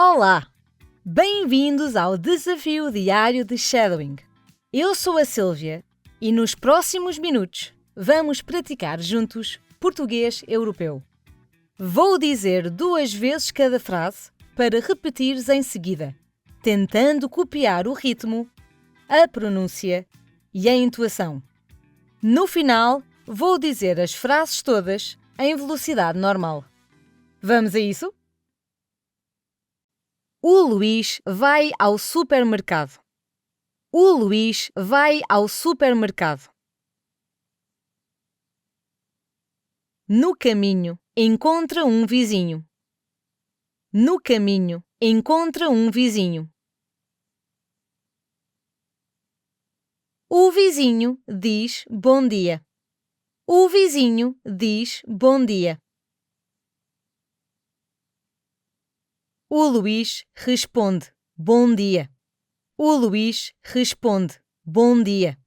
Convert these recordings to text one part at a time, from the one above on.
Olá! Bem-vindos ao Desafio Diário de Shadowing. Eu sou a Sílvia e nos próximos minutos vamos praticar juntos português europeu. Vou dizer 2 vezes cada frase para repetires em seguida, tentando copiar o ritmo, a pronúncia e a entoação. No final, vou dizer as frases todas em velocidade normal. Vamos a isso? O Luís vai ao supermercado. O Luís vai ao supermercado. No caminho, encontra um vizinho. No caminho, encontra um vizinho. O vizinho diz bom dia. O vizinho diz bom dia. O Luís responde bom dia. O Luís responde bom dia.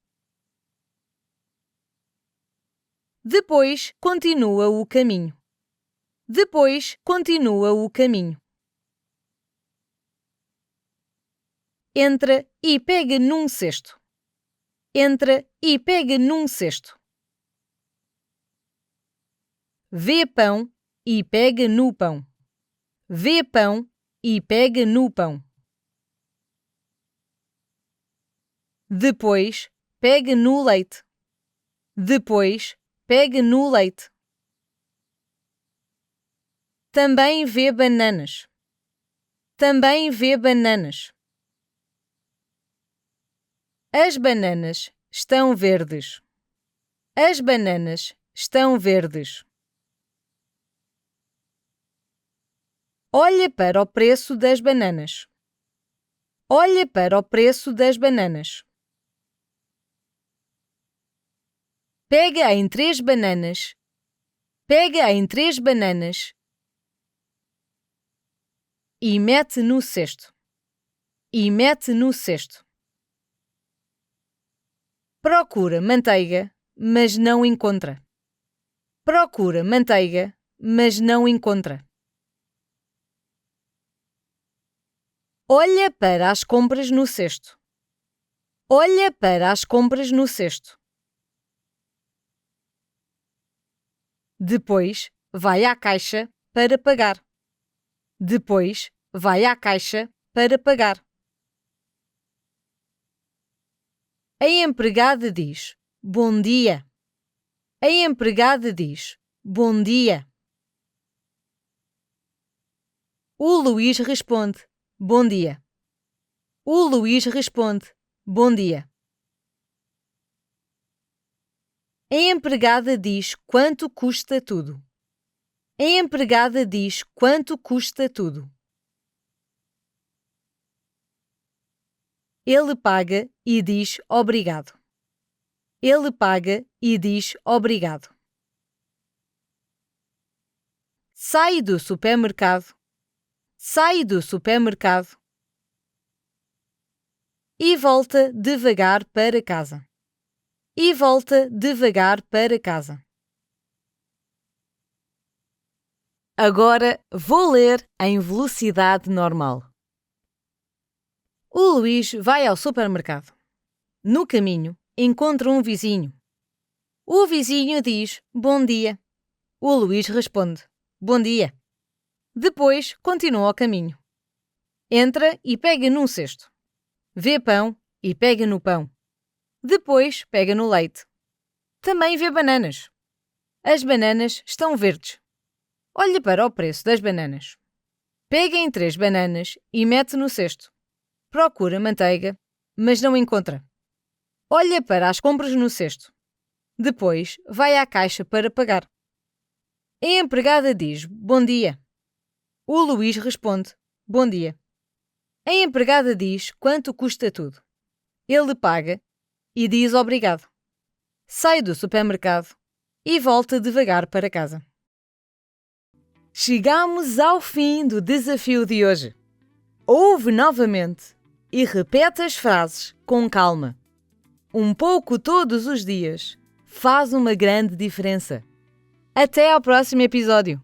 Depois continua o caminho. Depois continua o caminho. Entra e pega num cesto. Entra e pega num cesto. Vê pão e pega no pão. Vê pão e pega no pão. Depois pega no leite. Depois pega no leite. Também vê bananas. Também vê bananas. As bananas estão verdes. As bananas estão verdes. Olha para o preço das bananas. Olha para o preço das bananas. Pega em 3 bananas. Pega em 3 bananas. E mete no cesto. E mete no cesto. Procura manteiga, mas não encontra. Procura manteiga, mas não encontra. Olha para as compras no cesto. Olha para as compras no cesto. Depois vai à caixa para pagar. Depois vai à caixa para pagar. A empregada diz bom dia. A empregada diz bom dia. O Luís responde bom dia. O Luís responde bom dia. A empregada diz quanto custa tudo. A empregada diz quanto custa tudo. Ele paga e diz obrigado. Ele paga e diz obrigado. Sai do supermercado. Sai do supermercado. E volta devagar para casa. E volta devagar para casa. Agora vou ler em velocidade normal. O Luís vai ao supermercado. No caminho, encontra um vizinho. O vizinho diz bom dia. O Luís responde bom dia. Depois continua o caminho. Entra e pega num cesto. Vê pão e pega no pão. Depois pega no leite. Também vê bananas. As bananas estão verdes. Olha para o preço das bananas. Pega em 3 bananas e mete no cesto. Procura manteiga, mas não encontra. Olha para as compras no cesto. Depois vai à caixa para pagar. A empregada diz bom dia. O Luís responde bom dia. A empregada diz quanto custa tudo. Ele paga e diz obrigado. Sai do supermercado e volta devagar para casa. Chegamos ao fim do desafio de hoje. Ouve novamente e repete as frases com calma. Um pouco todos os dias faz uma grande diferença. Até ao próximo episódio!